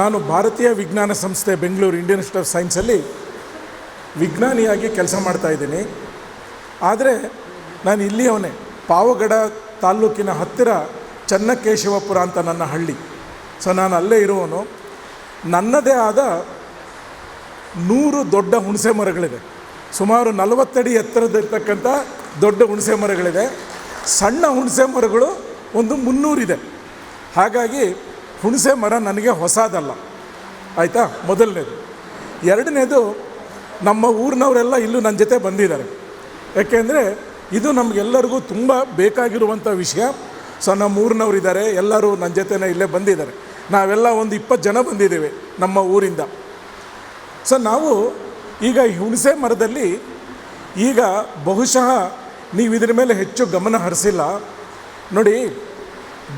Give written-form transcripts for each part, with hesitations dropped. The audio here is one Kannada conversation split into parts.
ನಾನು ಭಾರತೀಯ ವಿಜ್ಞಾನ ಸಂಸ್ಥೆ ಬೆಂಗಳೂರು ಇಂಡಿಯನ್ ಇನ್ಸ್ಟಿಟ್ಯೂಟ್ ಆಫ್ ಸೈನ್ಸಲ್ಲಿ ವಿಜ್ಞಾನಿಯಾಗಿ ಕೆಲಸ ಮಾಡ್ತಾಯಿದ್ದೀನಿ. ಆದರೆ ನಾನು ಇಲ್ಲಿಯವನೇ, ಪಾವಗಡ ತಾಲ್ಲೂಕಿನ ಹತ್ತಿರ ಚನ್ನಕೇಶವಪುರ ಅಂತ ನನ್ನ ಹಳ್ಳಿ. ಸೊ ನಾನು ಅಲ್ಲೇ ಇರುವವನು. ನನ್ನದೇ ಆದ 100 ದೊಡ್ಡ ಹುಣಸೆ ಮರಗಳಿದೆ. ಸುಮಾರು 40 ಅಡಿ ಎತ್ತರದಿರ್ತಕ್ಕಂಥ ದೊಡ್ಡ ಹುಣಸೆ ಮರಗಳಿದೆ. ಸಣ್ಣ ಹುಣಸೆ ಮರಗಳು ಒಂದು 300 ಇದೆ. ಹಾಗಾಗಿ ಹುಣಸೆ ಮರ ನನಗೆ ಹೊಸದಲ್ಲ, ಆಯಿತಾ, ಮೊದಲನೇದು. ಎರಡನೇದು, ನಮ್ಮ ಊರಿನವರೆಲ್ಲ ಇಲ್ಲೂ ನನ್ನ ಜೊತೆ ಬಂದಿದ್ದಾರೆ. ಯಾಕೆಂದರೆ ಇದು ನಮಗೆಲ್ಲರಿಗೂ ತುಂಬ ಬೇಕಾಗಿರುವಂಥ ವಿಷಯ. ಸೊ ನಮ್ಮ ಊರಿನವರಿದ್ದಾರೆ, ಎಲ್ಲರೂ ನನ್ನ ಜೊತೆನೇ ಇಲ್ಲೇ ಬಂದಿದ್ದಾರೆ. ನಾವೆಲ್ಲ ಒಂದು 20 ಜನ ಬಂದಿದ್ದೇವೆ ನಮ್ಮ ಊರಿಂದ. ಸೊ ನಾವು ಈಗ ಈ ಹುಣಸೆ ಮರದಲ್ಲಿ ಈಗ ಬಹುಶಃ ನೀವು ಇದರ ಮೇಲೆ ಹೆಚ್ಚು ಗಮನ ಹರಿಸಿಲ್ಲ ನೋಡಿ.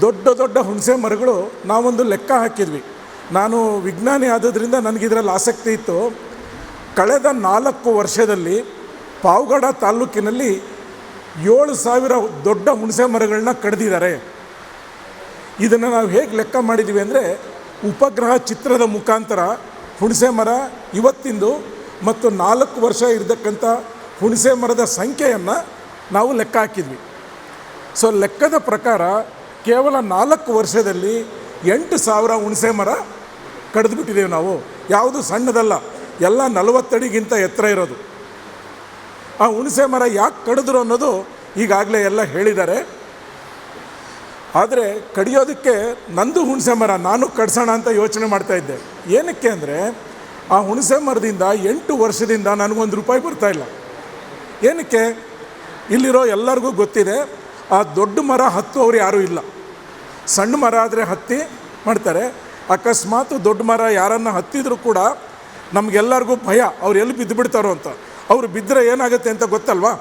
ದೊಡ್ಡ ದೊಡ್ಡ ಹುಣಸೆ ಮರಗಳು ನಾವೊಂದು ಲೆಕ್ಕ ಹಾಕಿದ್ವಿ. ನಾನು ವಿಜ್ಞಾನಿ ಆದದ್ರಿಂದ ನನಗಿದರಲ್ಲಿ ಆಸಕ್ತಿ ಇತ್ತು. ಕಳೆದ 4 ವರ್ಷದಲ್ಲಿ ಪಾವಗಡ ತಾಲ್ಲೂಕಿನಲ್ಲಿ 7,000 ದೊಡ್ಡ ಹುಣಸೆ ಮರಗಳನ್ನ ಕಡಿದಿದ್ದಾರೆ. ಇದನ್ನು ನಾವು ಹೇಗೆ ಲೆಕ್ಕ ಮಾಡಿದ್ದೀವಿ ಅಂದರೆ, ಉಪಗ್ರಹ ಚಿತ್ರದ ಮುಖಾಂತರ ಹುಣಸೆ ಮರ ಇವತ್ತಿಂದು ಮತ್ತು 4 ವರ್ಷ ಇರತಕ್ಕಂಥ ಹುಣಸೆ ಮರದ ಸಂಖ್ಯೆಯನ್ನು ನಾವು ಲೆಕ್ಕ ಹಾಕಿದ್ವಿ. ಸೊ ಲೆಕ್ಕದ ಪ್ರಕಾರ ಕೇವಲ 4 ವರ್ಷದಲ್ಲಿ 8,000 ಹುಣಸೆ ಮರ ಕಡಿದ್ಬಿಟ್ಟಿದ್ದೇವೆ ನಾವು. ಯಾವುದು ಸಣ್ಣದಲ್ಲ, ಎಲ್ಲ 40 ಅಡಿಗಿಂತ ಎತ್ತರ ಇರೋದು. ಆ ಹುಣಸೆ ಮರ ಯಾಕೆ ಕಡಿದ್ರು ಅನ್ನೋದು ಈಗಾಗಲೇ ಎಲ್ಲ ಹೇಳಿದ್ದಾರೆ. ಆದರೆ ಕಡಿಯೋದಕ್ಕೆ ನಂದು ಹುಣಸೆ ಮರ ನಾನು ಕಡ್ಸೋಣ ಅಂತ ಯೋಚನೆ ಮಾಡ್ತಾಯಿದ್ದೆ. ಏನಕ್ಕೆ ಅಂದರೆ, ಆ ಹುಣಸೆ ಮರದಿಂದ 8 ವರ್ಷದಿಂದ ನನಗೊಂದು ರೂಪಾಯಿ ಬರ್ತಾಯಿಲ್ಲ. ಏನಕ್ಕೆ? ಇಲ್ಲಿರೋ ಎಲ್ಲರಿಗೂ ಗೊತ್ತಿದೆ, ಆ ದೊಡ್ಡ ಮರ ಹತ್ತುವವರು ಯಾರೂ ಇಲ್ಲ. ಸಣ್ಣ ಮರ ಆದರೆ ಹತ್ತಿ ಮಾಡ್ತಾರೆ. ಅಕಸ್ಮಾತ್ ದೊಡ್ಡ ಮರ ಯಾರನ್ನು ಹತ್ತಿದರೂ ಕೂಡ ನಮಗೆಲ್ಲರಿಗೂ ಭಯ, ಅವ್ರು ಎಲ್ಲಿ ಬಿದ್ದು ಬಿಡ್ತಾರೋ ಅಂತ. ಅವರು ಬಿದ್ದರೆ ಏನಾಗುತ್ತೆ ಅಂತ ಗೊತ್ತಲ್ವಾ?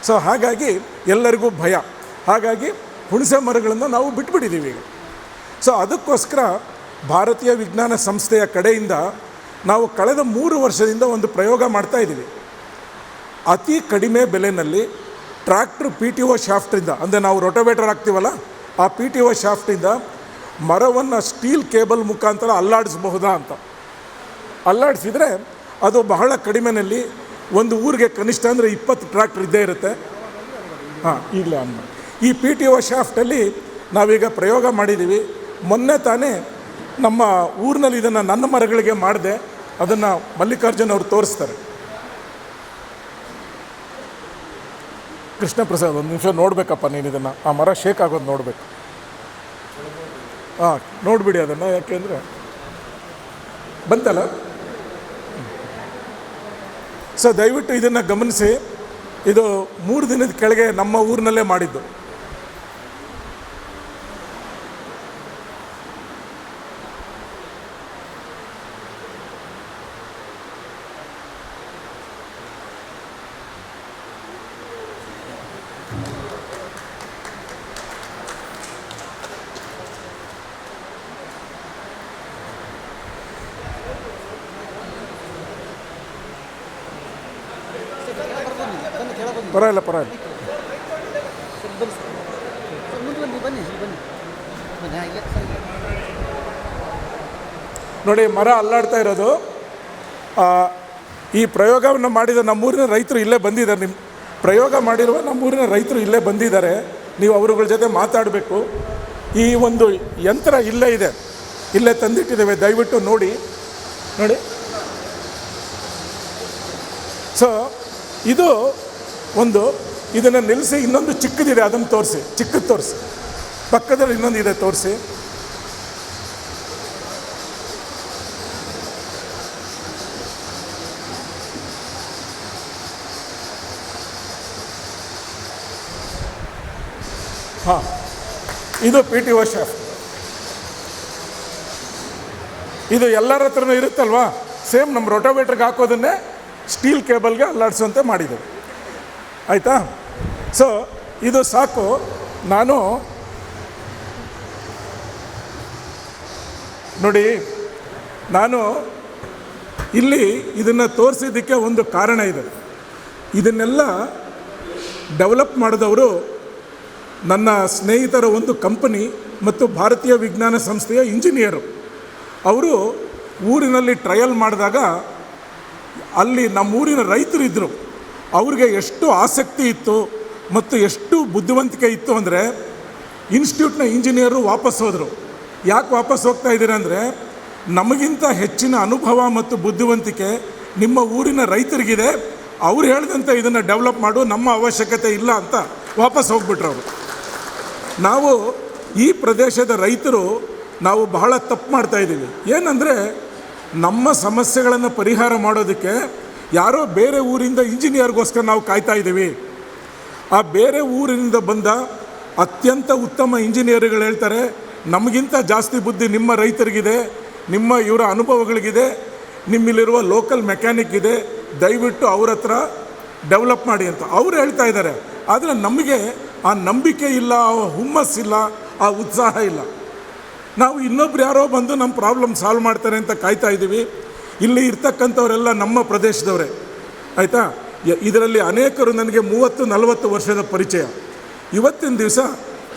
ಸೊ ಹಾಗಾಗಿ ಎಲ್ಲರಿಗೂ ಭಯ. ಹಾಗಾಗಿ ಹುಣಸೆ ಮರಗಳನ್ನು ನಾವು ಬಿಟ್ಬಿಟ್ಟಿದ್ದೀವಿ ಈಗ. ಸೊ ಅದಕ್ಕೋಸ್ಕರ ಭಾರತೀಯ ವಿಜ್ಞಾನ ಸಂಸ್ಥೆಯ ಕಡೆಯಿಂದ ನಾವು ಕಳೆದ 3 ವರ್ಷದಿಂದ ಒಂದು ಪ್ರಯೋಗ ಮಾಡ್ತಾಯಿದ್ದೀವಿ. ಅತಿ ಕಡಿಮೆ ಬೆಲೆಯಲ್ಲಿ ಟ್ರ್ಯಾಕ್ಟ್ರ್ PTO ಶಾಫ್ಟಿಂದ, ಅಂದರೆ ನಾವು ರೋಟೋವೇಟರ್ ಹಾಕ್ತೀವಲ್ಲ, ಆ PTO ಶಾಫ್ಟಿಂದ ಮರವನ್ನು ಸ್ಟೀಲ್ ಕೇಬಲ್ ಮುಖಾಂತರ ಅಲ್ಲಾಡಿಸಬಹುದಾ ಅಂತ. ಅಲ್ಲಾಡಿಸಿದರೆ ಅದು ಬಹಳ ಕಡಿಮೆಯಲ್ಲಿ ಒಂದು ಊರಿಗೆ ಕನಿಷ್ಠ ಅಂದರೆ 20 ಟ್ರ್ಯಾಕ್ಟ್ರ್ ಇದ್ದೇ ಇರುತ್ತೆ. ಈಗಲೇ ಅನ್ನ ಈ PTO ಶಾಫ್ಟಲ್ಲಿ ನಾವೀಗ ಪ್ರಯೋಗ ಮಾಡಿದ್ದೀವಿ. ಮೊನ್ನೆ ತಾನೇ ನಮ್ಮ ಊರಿನಲ್ಲಿ ಇದನ್ನು ನನ್ನ ಮರಗಳಿಗೆ ಮಾಡಿದೆ. ಅದನ್ನು ಮಲ್ಲಿಕಾರ್ಜುನ್ ಅವರು ತೋರಿಸ್ತಾರೆ. ಕೃಷ್ಣ ಪ್ರಸಾದ್, ಒಂದು ನಿಮಿಷ ನೋಡಬೇಕಪ್ಪ ನೀನು ಇದನ್ನು. ಆ ಮರ ಶೇಕ್ ಆಗೋದು ನೋಡಬೇಕು. ನೋಡಿಬಿಡಿ ಅದನ್ನು, ಯಾಕೆಂದರೆ ಬಂತಲ್ಲ. ಸೊ ದಯವಿಟ್ಟು ಇದನ್ನು ಗಮನಿಸಿ. ಇದು 3 ದಿನದ ಕೆಳಗೆ ನಮ್ಮ ಊರಿನಲ್ಲೇ ಮಾಡಿದ್ದು. ಪರವಾಗಿಲ್ಲ. ನೋಡಿ, ಮರ ಅಲ್ಲಾಡ್ತಾ ಇರೋದು. ಈ ಪ್ರಯೋಗವನ್ನು ಮಾಡಿದ ನಮ್ಮೂರಿನ ರೈತರು ಇಲ್ಲೇ ಬಂದಿದ್ದಾರೆ. ನಿಮ್ಮ ಪ್ರಯೋಗ ಮಾಡಿರುವ ನಮ್ಮೂರಿನ ರೈತರು ಇಲ್ಲೇ ಬಂದಿದ್ದಾರೆ. ನೀವು ಅವರುಗಳ ಜೊತೆ ಮಾತಾಡಬೇಕು. ಈ ಒಂದು ಯಂತ್ರ ಇಲ್ಲೇ ಇದೆ, ಇಲ್ಲೇ ತಂದಿಟ್ಟಿದ್ದೇವೆ, ದಯವಿಟ್ಟು ನೋಡಿ. ಸೊ ಇದು ಒಂದು, ಇದನ್ನು ನಿಲ್ಲಿಸಿ. ಇನ್ನೊಂದು ಚಿಕ್ಕದಿದೆ, ಅದನ್ನು ತೋರಿಸಿ. ಚಿಕ್ಕದು ತೋರಿಸಿ. ಪಕ್ಕದಲ್ಲಿ ಇನ್ನೊಂದು ಇದೆ, ತೋರಿಸಿ. ಇದು PTO ಶಾಫ್ಟ್. ಇದು ಎಲ್ಲರ ಹತ್ರನೂ ಇರುತ್ತಲ್ವಾ, ಸೇಮ್ ನಮ್ಮ ರೋಟೋವೇಟ್ರಿಗೆ ಹಾಕೋದನ್ನೇ ಸ್ಟೀಲ್ ಕೇಬಲ್ಗೆ ಅಲ್ಲಾಡಿಸುವಂತೆ ಮಾಡಿದ್ದೇವೆ, ಆಯಿತಾ. ಸೊ ಇದು ಸಾಕು. ನಾನು ನೋಡಿ, ನಾನು ಇಲ್ಲಿ ಇದನ್ನು ತೋರಿಸಿದ್ದಕ್ಕೆ ಒಂದು ಕಾರಣ ಇದೆ. ಇದನ್ನೆಲ್ಲ ಡೆವಲಪ್ ಮಾಡಿದವರು ನನ್ನ ಸ್ನೇಹಿತರ ಒಂದು ಕಂಪನಿ ಮತ್ತು ಭಾರತೀಯ ವಿಜ್ಞಾನ ಸಂಸ್ಥೆಯ ಇಂಜಿನಿಯರು. ಅವರು ಊರಿನಲ್ಲಿ ಟ್ರಯಲ್ ಮಾಡಿದಾಗ ಅಲ್ಲಿ ನಮ್ಮೂರಿನ ರೈತರು ಇದ್ದರು. ಅವ್ರಿಗೆ ಎಷ್ಟು ಆಸಕ್ತಿ ಇತ್ತು ಮತ್ತು ಎಷ್ಟು ಬುದ್ಧಿವಂತಿಕೆ ಇತ್ತು ಅಂದರೆ ಇನ್ಸ್ಟಿಟ್ಯೂಟ್ನ ಇಂಜಿನಿಯರು ವಾಪಸ್ ಹೋದರು. ಯಾಕೆ ವಾಪಸ್ ಹೋಗ್ತಾ ಇದ್ದೀರಾ ಅಂದರೆ, ನಮಗಿಂತ ಹೆಚ್ಚಿನ ಅನುಭವ ಮತ್ತು ಬುದ್ಧಿವಂತಿಕೆ ನಿಮ್ಮ ಊರಿನ ರೈತರಿಗಿದೆ, ಅವ್ರು ಹೇಳಿದಂತೆ ಇದನ್ನು ಡೆವಲಪ್ ಮಾಡು, ನಮ್ಮ ಅವಶ್ಯಕತೆ ಇಲ್ಲ ಅಂತ ವಾಪಸ್ ಹೋಗ್ಬಿಟ್ರು ಅವರು. ನಾವು ಈ ಪ್ರದೇಶದ ರೈತರು ನಾವು ಬಹಳ ತಪ್ಪು ಮಾಡ್ತಾಯಿದ್ದೀವಿ. ಏನಂದರೆ, ನಮ್ಮ ಸಮಸ್ಯೆಗಳನ್ನು ಪರಿಹಾರ ಮಾಡೋದಕ್ಕೆ ಯಾರೋ ಬೇರೆ ಊರಿಂದ ಇಂಜಿನಿಯರ್ಗೋಸ್ಕರ ನಾವು ಕಾಯ್ತಾ ಇದ್ದೀವಿ. ಆ ಬೇರೆ ಊರಿನಿಂದ ಬಂದ ಅತ್ಯಂತ ಉತ್ತಮ ಇಂಜಿನಿಯರ್ಗಳು ಹೇಳ್ತಾರೆ, ನಮಗಿಂತ ಜಾಸ್ತಿ ಬುದ್ಧಿ ನಿಮ್ಮ ರೈತರಿಗಿದೆ, ನಿಮ್ಮ ಇವರ ಅನುಭವಗಳಿಗಿದೆ, ನಿಮ್ಮಲ್ಲಿರುವ ಲೋಕಲ್ ಮೆಕ್ಯಾನಿಕ್ ಇದೆ, ದಯವಿಟ್ಟು ಅವ್ರ ಹತ್ರ ಡೆವಲಪ್ ಮಾಡಿ ಅಂತ ಅವ್ರು ಹೇಳ್ತಾ ಇದ್ದಾರೆ. ಆದರೆ ನಮಗೆ ಆ ನಂಬಿಕೆ ಇಲ್ಲ, ಆ ಹುಮ್ಮಸ್ಸಿಲ್ಲ, ಆ ಉತ್ಸಾಹ ಇಲ್ಲ. ನಾವು ಇನ್ನೊಬ್ರು ಯಾರೋ ಬಂದು ನಮ್ಮ ಪ್ರಾಬ್ಲಮ್ ಸಾಲ್ವ್ ಮಾಡ್ತಾರೆ ಅಂತ ಕಾಯ್ತಾ ಇದ್ದೀವಿ. ಇಲ್ಲಿ ಇರ್ತಕ್ಕಂಥವರೆಲ್ಲ ನಮ್ಮ ಪ್ರದೇಶದವರೇ, ಆಯಿತಾ. ಇದರಲ್ಲಿ ಅನೇಕರು ನನಗೆ 30-40 ವರ್ಷದ ಪರಿಚಯ. ಇವತ್ತಿನ ದಿವಸ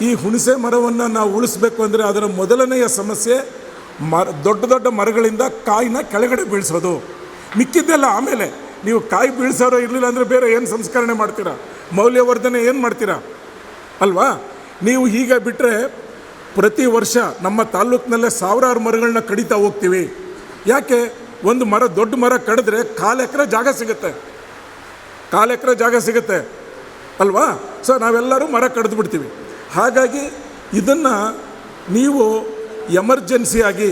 ಈ ಹುಣಸೆ ಮರವನ್ನು ನಾವು ಉಳಿಸ್ಬೇಕು ಅಂದರೆ ಅದರ ಮೊದಲನೆಯ ಸಮಸ್ಯೆ ದೊಡ್ಡ ದೊಡ್ಡ ಮರಗಳಿಂದ ಕಾಯಿನ ಕೆಳಗಡೆ ಬೀಳಿಸೋದು. ಮಿಕ್ಕಿದ್ದೆಲ್ಲ ಆಮೇಲೆ. ನೀವು ಕಾಯಿ ಬೀಳ್ಸೋರೋ ಇರಲಿಲ್ಲ ಅಂದರೆ ಬೇರೆ ಏನು ಸಂಸ್ಕರಣೆ ಮಾಡ್ತೀರಾ, ಮೌಲ್ಯವರ್ಧನೆ ಏನು ಮಾಡ್ತೀರಾ ಅಲ್ವಾ. ನೀವು ಹೀಗೆ ಬಿಟ್ಟರೆ ಪ್ರತಿ ವರ್ಷ ನಮ್ಮ ತಾಲ್ಲೂಕಿನಲ್ಲೇ ಸಾವಿರಾರು ಮರಗಳನ್ನ ಕಡಿತಾ ಹೋಗ್ತೀವಿ. ಯಾಕೆ? ಒಂದು ಮರ, ದೊಡ್ಡ ಮರ ಕಡಿದ್ರೆ 1/4 ಎಕರೆ ಜಾಗ ಸಿಗುತ್ತೆ, 1/4 ಎಕರೆ ಜಾಗ ಸಿಗುತ್ತೆ ಅಲ್ವಾ. ಸೊ ನಾವೆಲ್ಲರೂ ಮರ ಕಡಿದು ಬಿಡ್ತೀವಿ. ಹಾಗಾಗಿ ಇದನ್ನು ನೀವು ಎಮರ್ಜೆನ್ಸಿಯಾಗಿ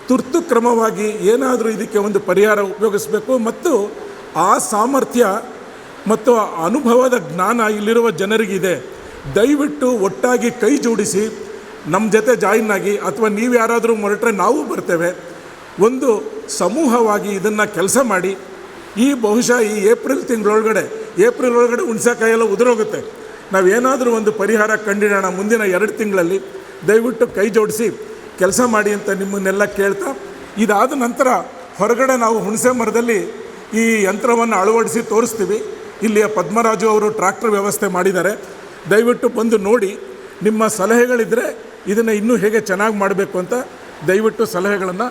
ತುರ್ತು ಕ್ರಮವಾಗಿ ಏನಾದರೂ ಇದಕ್ಕೆ ಒಂದು ಪರಿಹಾರ ಉಪಯೋಗಿಸಬೇಕು. ಮತ್ತು ಆ ಸಾಮರ್ಥ್ಯ ಮತ್ತು ಆ ಅನುಭವದ ಜ್ಞಾನ ಇಲ್ಲಿರುವ ಜನರಿಗಿದೆ. ದಯವಿಟ್ಟು ಒಟ್ಟಾಗಿ ಕೈ ಜೋಡಿಸಿ ನಮ್ಮ ಜೊತೆ ಜಾಯಿನ್ ಆಗಿ, ಅಥವಾ ನೀವು ಯಾರಾದರೂ ಹೊರಟ್ರೆ ನಾವು ಬರ್ತೇವೆ. ಒಂದು ಸಮೂಹವಾಗಿ ಇದನ್ನು ಕೆಲಸ ಮಾಡಿ. ಬಹುಶಃ ಈ ಏಪ್ರಿಲ್ ಒಳಗಡೆ ಹುಣಸೆಕಾಯೆಲ್ಲ ಉದುರೋಗುತ್ತೆ. ನಾವೇನಾದರೂ ಒಂದು ಪರಿಹಾರ ಕಂಡಿಡೋಣ ಮುಂದಿನ 2 ತಿಂಗಳಲ್ಲಿ. ದಯವಿಟ್ಟು ಕೈ ಜೋಡಿಸಿ ಕೆಲಸ ಮಾಡಿ ಅಂತ ನಿಮ್ಮನ್ನೆಲ್ಲ ಕೇಳ್ತಾ, ಇದಾದ ನಂತರ ಹೊರಗಡೆ ನಾವು ಹುಣಸೆ ಮರದಲ್ಲಿ ಈ ಯಂತ್ರವನ್ನು ಅಳವಡಿಸಿ ತೋರಿಸ್ತೀವಿ. ಇಲ್ಲಿಯ ಪದ್ಮರಾಜು ಅವರು ಟ್ರ್ಯಾಕ್ಟರ್ ವ್ಯವಸ್ಥೆ ಮಾಡಿದ್ದಾರೆ. ದಯವಿಟ್ಟು ಬಂದು ನೋಡಿ. ನಿಮ್ಮ ಸಲಹೆಗಳಿದ್ದರೆ ಇದನ್ನು ಇನ್ನೂ ಹೇಗೆ ಚೆನ್ನಾಗಿ ಮಾಡಬೇಕು ಅಂತ ದಯವಿಟ್ಟು ಸಲಹೆಗಳನ್ನು